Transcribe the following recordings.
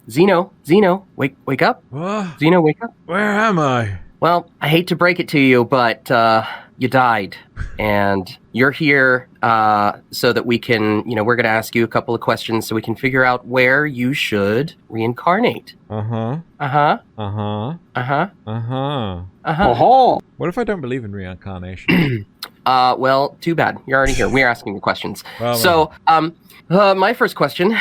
Xeno, wake up. What? Xeno, wake up. Where am I? Well, I hate to break it to you, but you died. And you're here so that we can, we're going to ask you a couple of questions so we can figure out where you should reincarnate. Uh-huh. Uh-huh. Uh-huh. Uh-huh. Uh-huh. Uh-huh. What if I don't believe in reincarnation? Well, too bad. You're already here. We're asking the questions. Well, so, my first question,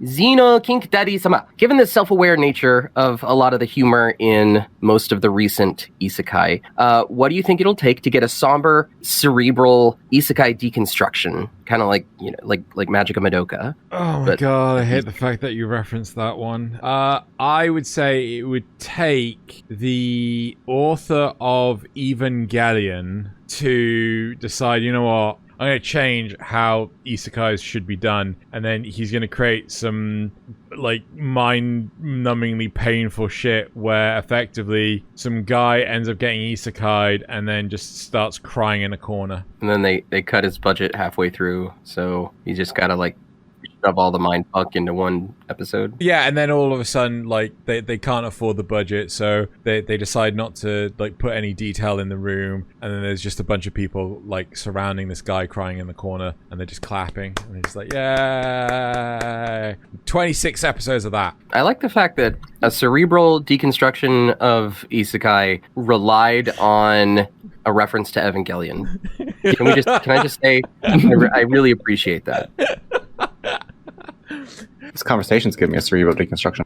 Xeno Kink Daddy-sama. Given the self-aware nature of a lot of the humor in most of the recent isekai, what do you think it'll take to get a somber, cerebral isekai deconstruction? Kind of like, like Magica Madoka. Oh my god, I hate the fact that you referenced that one. I would say it would take the author of Evangelion to decide, you know what, I'm going to change how isekais should be done, and then he's going to create some, like, mind-numbingly painful shit where, effectively, some guy ends up getting isekai'd and then just starts crying in a corner. And then they cut his budget halfway through, so he just gotta, like, shove all the mind fuck into one episode. Yeah, and then all of a sudden, like, they can't afford the budget, so they decide not to, like, put any detail in the room, and then there's just a bunch of people, like, surrounding this guy crying in the corner, and they're just clapping, and they're just like, yay! 26 episodes of that. I like the fact that a cerebral deconstruction of isekai relied on a reference to Evangelion. Can I just say, I really appreciate that. This conversation's giving me a cerebral deconstruction.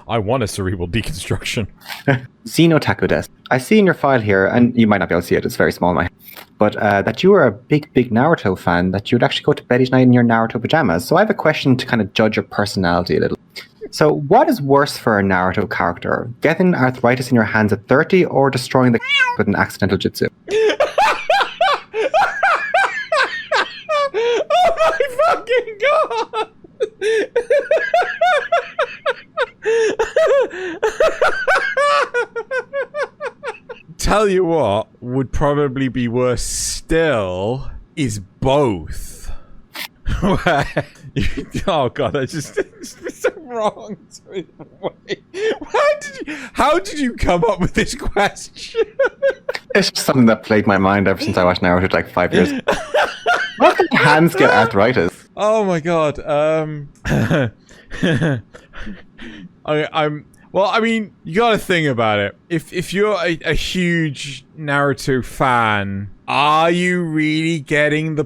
I want a cerebral deconstruction. Xenotaku desu. I see in your file here, and you might not be able to see it, it's very small in my hand, but that you are a big Naruto fan, that you would actually go to bed each night in your Naruto pajamas. So I have a question to kind of judge your personality a little. So what is worse for a Naruto character? Getting arthritis in your hands at 30 or destroying the with an accidental jutsu? Oh my fucking god! Tell you what would probably be worse still is both. Oh god, it's so wrong. Wait, how did you come up with this question? It's just something that plagued my mind ever since I watched Naruto like 5 years. How can your hands get arthritis? Oh my god. Well, I mean, you gotta think about it. If you're a huge Naruto fan, are you really getting the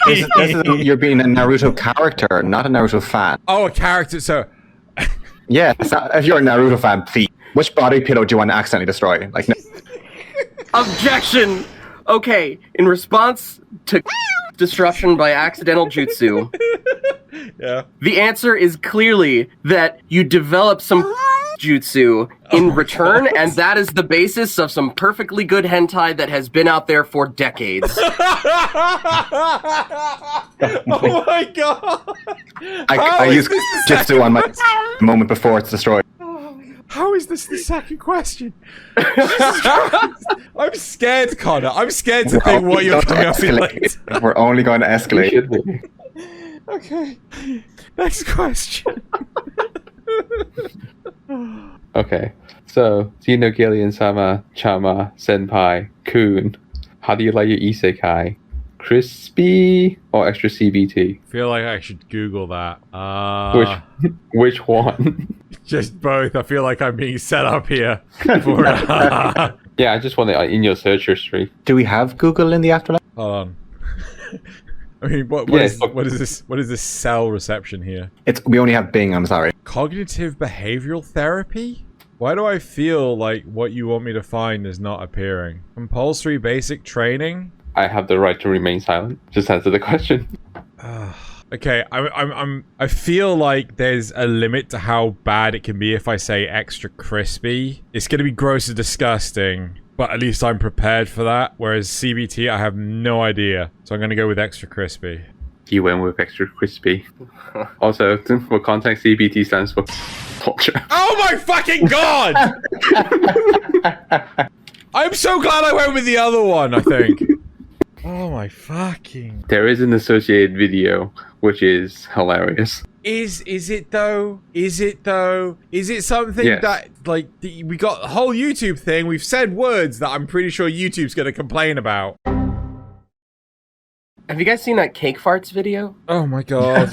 this is you're being a Naruto character, not a Naruto fan. Oh, a character, so... Yeah, if you're a Naruto fan, please. Which body pillow do you want to accidentally destroy? Like, no. Objection! Okay, in response to destruction by accidental jutsu, yeah, the answer is clearly that you develop some jutsu in return, God. And that is the basis of some perfectly good hentai that has been out there for decades. Oh my god! I use jutsu on my moment before it's destroyed. How is this the second question? I'm scared, Connor. I'm scared to think what you're coming up with. We're only going to escalate. Okay. Next question. Okay. So, Xenogelion-sama, Chama, Senpai, Kun. How do you like your isekai? Crispy or extra CBT? I feel like I should Google that. Which one? Just both. I feel like I'm being set up here. For, Yeah, I just want it in your search history. Do we have Google in the afterlife? Hold on. I mean, what is this? What is this cell reception here? We only have Bing. I'm sorry. Cognitive behavioral therapy? Why do I feel like what you want me to find is not appearing? Compulsory basic training? I have the right to remain silent. Just answer the question. Okay, I feel like there's a limit to how bad it can be if I say extra crispy. It's gonna be gross and disgusting, but at least I'm prepared for that. Whereas CBT, I have no idea. So I'm gonna go with extra crispy. You went with extra crispy. Also, for context, CBT stands for culture. Oh my fucking god! I'm so glad I went with the other one, I think. Oh my fucking... There is an associated video which is hilarious. Is it though? Is it though? Is it something that, like, we got a whole YouTube thing, we've said words that I'm pretty sure YouTube's gonna complain about. Have you guys seen that cake farts video? Oh my god.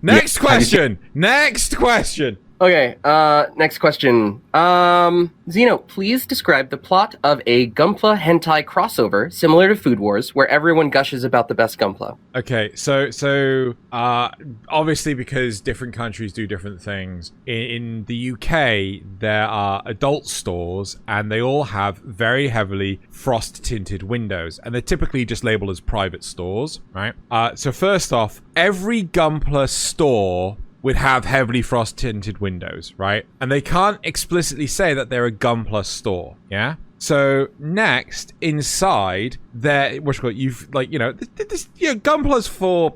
Next question! Next question! Okay, next question. Xeno, please describe the plot of a Gunpla hentai crossover similar to Food Wars, where everyone gushes about the best Gunpla. Okay, so obviously because different countries do different things, in the UK there are adult stores and they all have very heavily frost-tinted windows, and they're typically just labeled as private stores, right? So first off, every Gunpla store would have heavily frost-tinted windows, right? And they can't explicitly say that they're a Gunpla store, yeah? So next, inside, you've, like, you know, this, you know, Gunpla's for...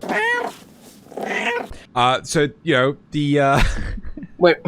so, you know, the, Wait,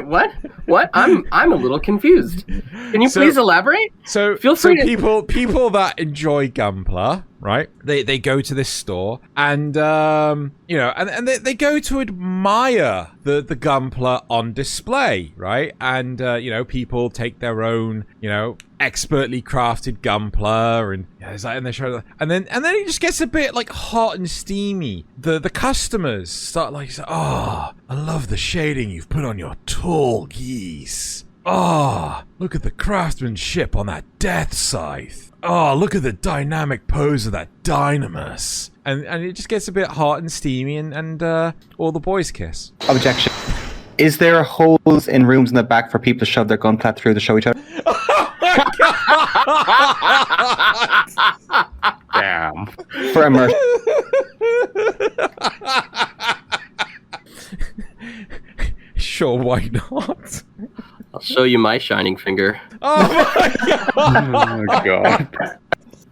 what? What? I'm a little confused. Can you please elaborate? So, feel free to... people that enjoy Gunpla, right? They go to this store and you know, and they go to admire the Gunpla on display, right? And you know, people take their own, you know, expertly crafted Gunpla, and it's like, and they show, and then it just gets a bit like hot and steamy. The customers start like, oh, I love the shading you've put on your tall geese. Oh, look at the craftsmanship on that death scythe. Oh, look at the dynamic pose of that dynamis. And it just gets a bit hot and steamy, and all the boys kiss. Objection. Is there holes in rooms in the back for people to shove their gunpla through to show each other? Damn. For immersion. Sure, why not? I'll show you my shining finger. Oh my god! Oh my god.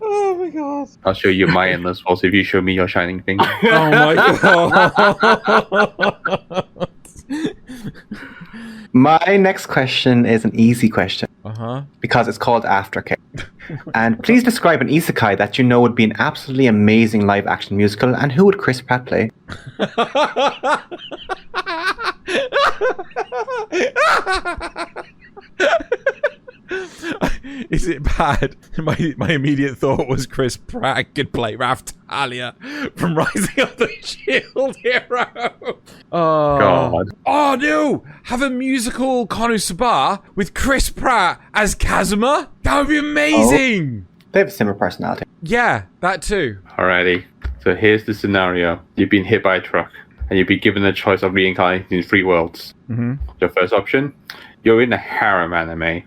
Oh my god! I'll show you my endless walls if you show me your shining finger. Oh my god! My next question is an easy question. Uh-huh. Because it's called Aftercare. And please describe an isekai that you know would be an absolutely amazing live action musical, and who would Chris Pratt play? Is it bad? My immediate thought was Chris Pratt could play Raftalia from Rising of the Shield Hero. Oh God. Oh no! Have a musical Konosuba with Chris Pratt as Kazuma? That would be amazing! Oh, they have a similar personality. Yeah, that too. Alrighty. So here's the scenario. You've been hit by a truck, and you've been given the choice of reincarnating in 3 worlds. Mm-hmm. Your first option, you're in a harem anime,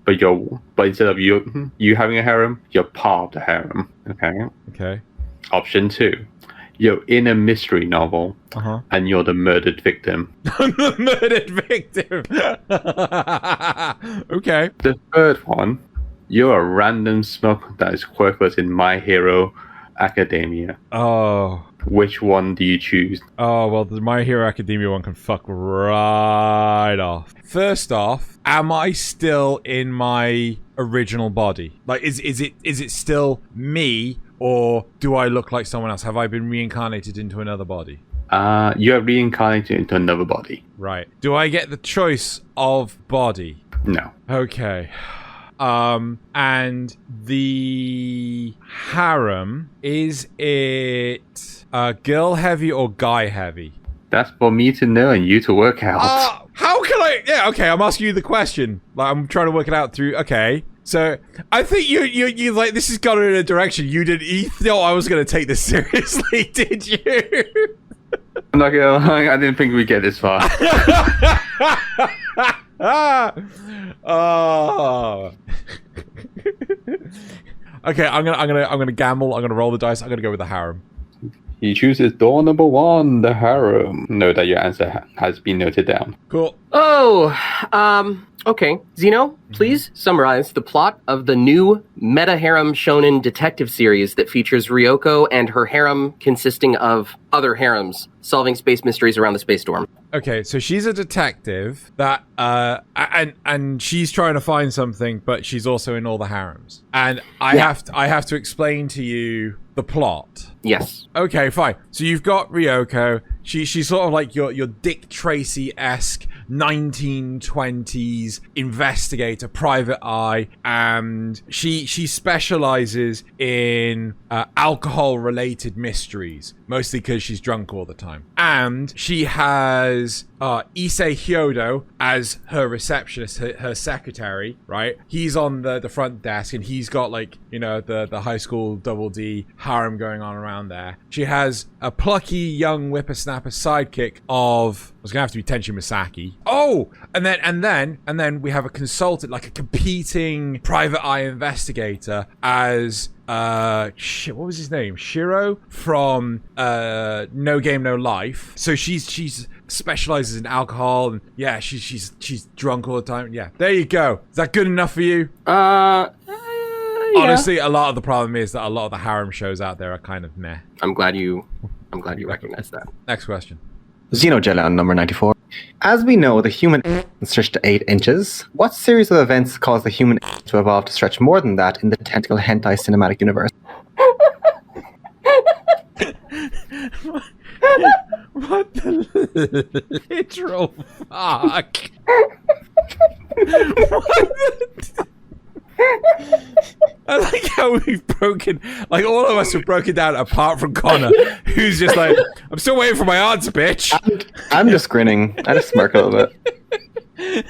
but instead of you having a harem, you're part of the harem. Okay. Option 2, you're in a mystery novel, and you're the murdered victim. I'm the murdered victim. Okay. The third one, you're a random smoke that is quirkless in My Hero Academia. Oh. Which one do you choose? Oh, well, the My Hero Academia one can fuck right off. First off, am I still in my original body? Like, is it still me, or do I look like someone else? Have I been reincarnated into another body? You are reincarnated into another body. Right. Do I get the choice of body? No. Okay. And the harem, is it girl heavy or guy heavy? That's for me to know and you to work out. How can I? Yeah, okay, I'm asking you the question. Like, I'm trying to work it out through. Okay, so I think you like, this has gone in a direction you thought I was going to take this seriously, did you? I'm not gonna lie, I didn't think we'd get this far. Oh. Okay, I'm gonna gamble. I'm gonna roll the dice. I'm gonna go with the harem. He chooses door number 1, the harem. Note that your answer has been noted down. Oh, Okay, Xeno, please summarize the plot of the new meta harem shonen detective series that features Ryoko and her harem consisting of other harems solving space mysteries around the space storm. Okay, so she's a detective that and she's trying to find something, but she's also in all the harems. And I have to explain to you the plot. Yes. Okay, fine. So you've got Ryoko. She's sort of like your Dick Tracy-esque 1920s investigator, private eye, and she specializes in alcohol-related mysteries, mostly because she's drunk all the time. And she has Issei Hyodo as her receptionist, her secretary, right? He's on the front desk, and he's got, like, you know, the high school double D harem going on around there. She has a plucky young whippersnapper sidekick of, it's gonna have to be Tenchi Misaki. Oh, and then we have a consultant, like a competing private eye investigator as what was his name? Shiro from No Game No Life. So she's specializes in alcohol, and yeah, she's drunk all the time. Yeah, there you go. Is that good enough for you? Yeah. Honestly, a lot of the problem is that a lot of the harem shows out there are kind of meh. I'm glad you recognize that. Next question. Xenogelion number 94. As we know, the human stretched to 8 inches. What series of events caused the human to evolve to stretch more than that in the tentacle hentai cinematic universe? What the literal fuck? I like how we've broken, like, all of us have broken down apart from Connor, who's just like, I'm still waiting for my answer, bitch. I'm just grinning. I just smirk a little bit.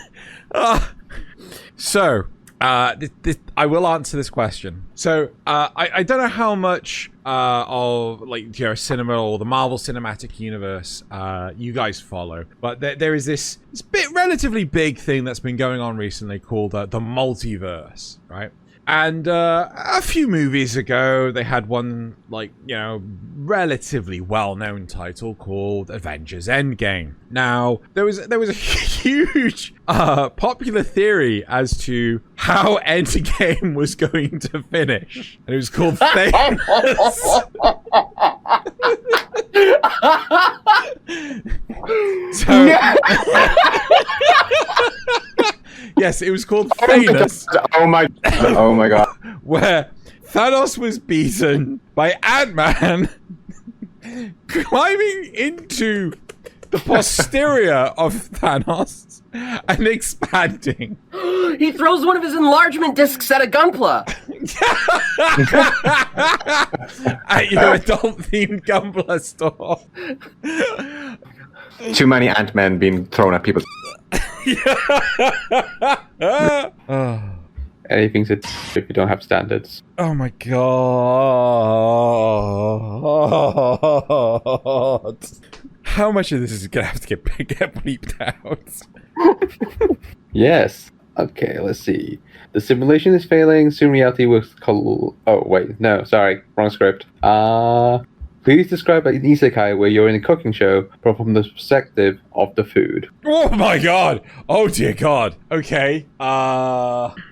So, I will answer this question. So, I don't know how much of, like, you know, cinema or the Marvel Cinematic Universe you guys follow, but there is this relatively big thing that's been going on recently called the multiverse, right? And a few movies ago, they had one, like, you know, relatively well-known title called Avengers Endgame. Now, there was a huge popular theory as to how Endgame was going to finish. And it was called Thanos. So, yes, it was called Thanos. Oh my god. Where Thanos was beaten by Ant-Man climbing into the posterior of Thanos and expanding. He throws one of his enlargement discs at a Gunpla. At your adult-themed Gunpla store. Too many Ant-Men being thrown at people. Anything's a if you don't have standards. Oh my god. How much of this is gonna have to get bleeped out? Yes. Okay, let's see. The simulation is failing. Soon reality will call. Oh wait, no, sorry, wrong script. Please describe an isekai where you're in a cooking show, but from the perspective of the food. Oh my god! Oh dear god. Okay.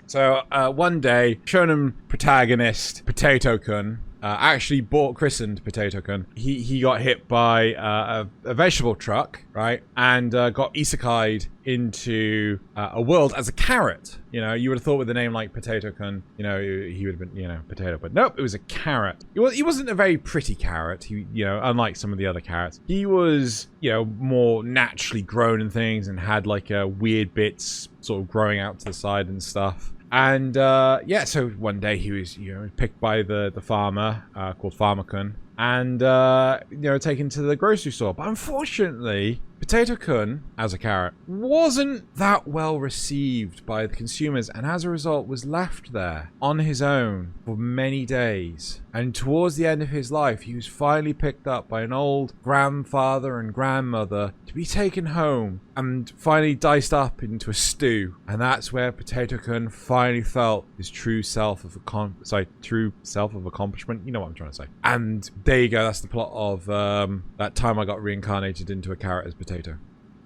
So one day, shonen protagonist Potato-kun actually christened Potato-kun. He got hit by a vegetable truck, right? And got isekai'd into a world as a carrot. You know, you would have thought with a name like Potato-kun, you know, he would have been, you know, potato. But nope, it was a carrot. He wasn't a very pretty carrot. He, you know, unlike some of the other carrots. He was, you know, more naturally grown and things and had like weird bits sort of growing out to the side and stuff. And yeah, so one day he was, you know, picked by the farmer called Farmer-kun and, you know, taken to the grocery store. But unfortunately, Potato-kun, as a carrot, wasn't that well received by the consumers, and as a result was left there on his own for many days. And towards the end of his life, he was finally picked up by an old grandfather and grandmother to be taken home and finally diced up into a stew. And that's where Potato-kun finally felt his true self of accomplishment. You know what I'm trying to say. And there you go. That's the plot of that time I got reincarnated into a carrot as Potato.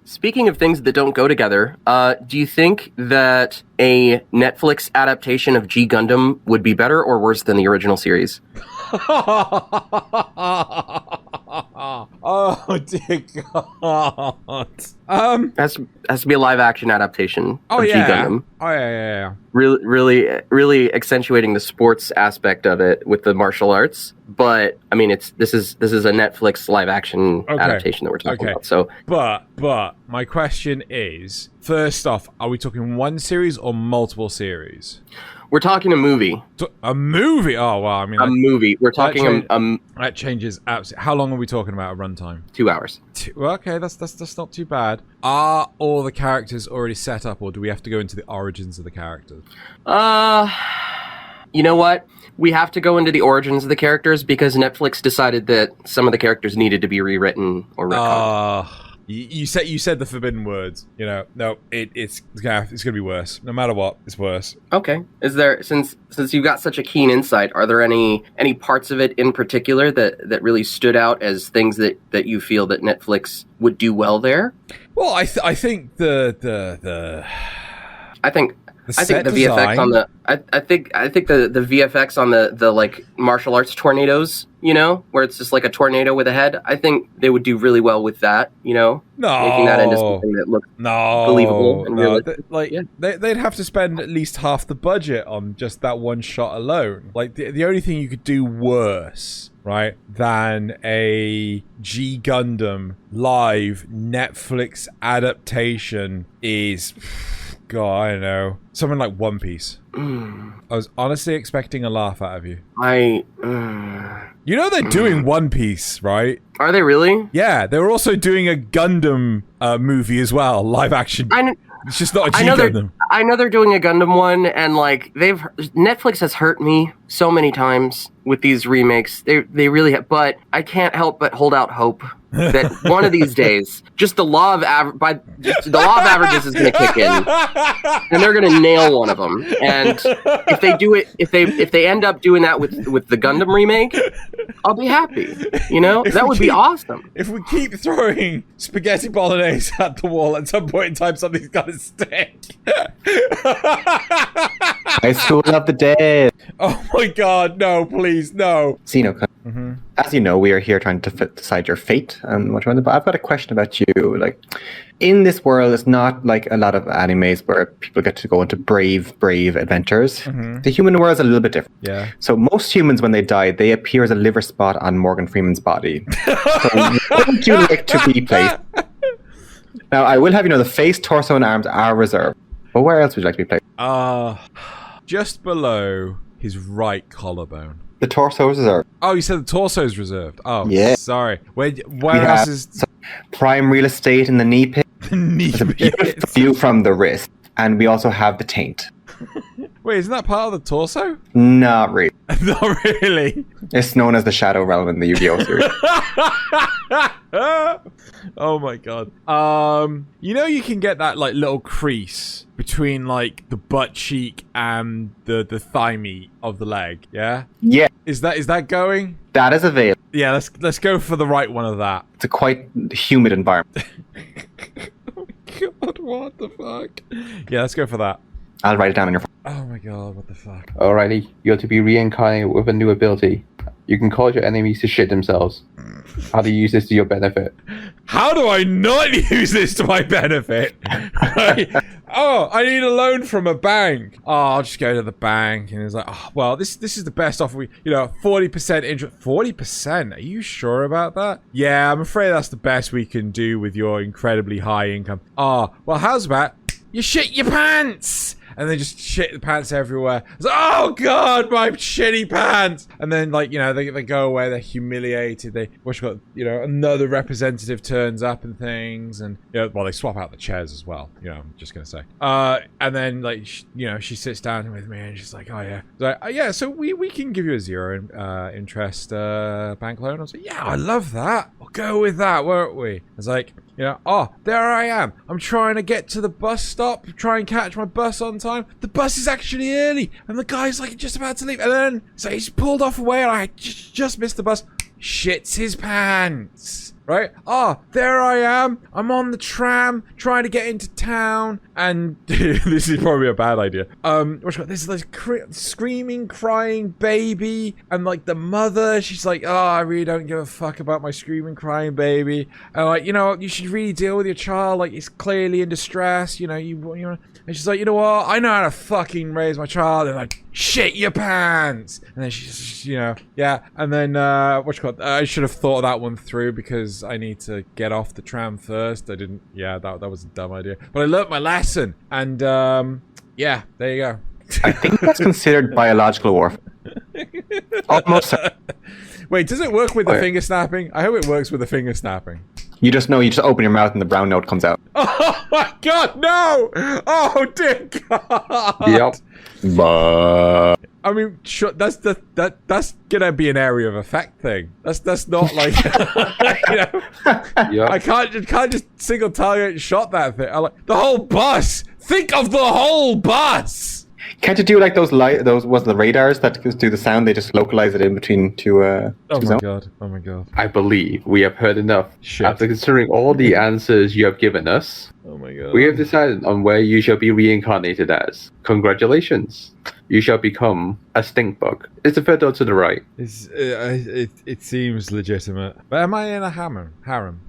Speaking of things that don't go together, do you think that a Netflix adaptation of G Gundam would be better or worse than the original series? Oh dear God. Has to be a live action adaptation of G Gundam. Oh yeah. Really accentuating the sports aspect of it with the martial arts. But I mean, this is a Netflix live action adaptation that we're talking about. So, but my question is, first off, are we talking one series or multiple series? We're talking a movie. A movie? Oh, well, I mean... A movie. We're talking... that changes absolutely... How long are we talking about a runtime? 2 hours. Well, okay, that's not too bad. Are all the characters already set up, or do we have to go into the origins of the characters? You know what? We have to go into the origins of the characters because Netflix decided that some of the characters needed to be rewritten or retconned. You said the forbidden words. You know, no, it's gonna be worse. No matter what, it's worse. Okay. Is there since you've got such a keen insight, are there any parts of it in particular that really stood out as things that you feel that Netflix would do well there? Well, I think I think the VFX on the I think the VFX on the like martial arts tornadoes, you know, where it's just like a tornado with a head. I think they would do really well with that, you know, making that into something that looks believable and realistic. They'd have to spend at least half the budget on just that one shot alone. Like the only thing you could do worse, right, than a G Gundam live Netflix adaptation is, God, I don't know, something like One Piece. I was honestly expecting a laugh out of you. You know they're doing One Piece, right? Are they really? Yeah, they were also doing a Gundam movie as well, live action. It's just not a G Gundam. I know they're doing a Gundam one, and like Netflix has hurt me so many times with these remakes. They really have, but I can't help but hold out hope that one of these days, just the law of averages is going to kick in, and they're going to nail one of them. And if they do it, if they end up doing that with the Gundam remake, I'll be happy. You know, that would be awesome. If we keep throwing spaghetti bolognese at the wall, at some point in time, something's got to stick. High School of the Dead. Oh my God, no, please, no. Xeno, as you know, we are here trying to decide your fate and what you want. But I've got a question about you. Like, in this world, it's not like a lot of animes where people get to go into brave adventures. The human world is a little bit different. Yeah. So most humans, when they die, they appear as a liver spot on Morgan Freeman's body. So where would you like to be placed? Now, I will have you know the face, torso, and arms are reserved. But where else would you like to be placed? Just below his right collarbone. The torso is reserved. Oh, you said the torso is reserved. Oh, yeah. Sorry. Where else is prime real estate in the knee pit? knee pit? A beautiful view from the wrist, and we also have the taint. Wait, isn't that part of the torso? Not really. Not really. It's known as the shadow realm in the UDO series. Oh my God. You know you can get that like little crease between like the butt cheek and the thigh meat of the leg, yeah? Yeah. Is that going? That is available. Yeah, let's go for the right one of that. It's a quite humid environment. Oh my God, what the fuck? Yeah, let's go for that. I'll write it down on your phone. Oh my God, what the fuck? Alrighty, you're to be reincarnated with a new ability. You can cause your enemies to shit themselves. How do you use this to your benefit? How do I not use this to my benefit? Oh, I need a loan from a bank. Oh, I'll just go to the bank. And it's like, oh, well, this is the best offer. 40% interest. 40%? Are you sure about that? Yeah, I'm afraid that's the best we can do with your incredibly high income. Oh, well, how's about you shit your pants? And they just shit the pants everywhere. It's like, oh God, my shitty pants! And then, like, they go away, they're humiliated. Another representative turns up and things, and they swap out the chairs as well. I'm just gonna say. And then, like, she sits down with me and she's like, oh yeah, yeah. So we can give you a 0 interest bank loan. I was like, yeah, I love that. We'll go with that, won't we? I was like, oh, there I am. I'm trying to get to the bus stop, try and catch my bus on time. The bus is actually early, and the guy's like just about to leave. And then, so he's pulled off away, and I just missed the bus. Shits his pants. right? There I am. I'm on the tram trying to get into town, and this is probably a bad idea. There's this screaming, crying baby, and like the mother, she's like, I really don't give a fuck about my screaming, crying baby, and like, you should really deal with your child. Like, it's clearly in distress. And she's like, you know what? I know how to fucking raise my child, and like, shit your pants. And then she's, yeah. And then I should have thought that one through because I need to get off the tram first. I didn't. Yeah, that was a dumb idea. But I learnt my lesson, and yeah, there you go. I think that's considered biological warfare. Almost. Wait, does it work with the finger snapping? I hope it works with the finger snapping. You just open your mouth and the brown note comes out. Oh my god, no! Oh dear god! Yep. I mean, sure, that's gonna be an area of effect thing. That's not like Yep. I can't just single target shot that thing. The whole bus. Think of the whole bus. Can't you do like those was the radars that do the sound? They just localize it in between two. Oh my zones? god! Oh my god! I believe we have heard enough. Shit. After considering all the answers you have given us, Oh my god! we have decided on where you shall be reincarnated as. Congratulations. You shall become a stink bug. It's a photo to the right. It seems legitimate. But am I in a harem?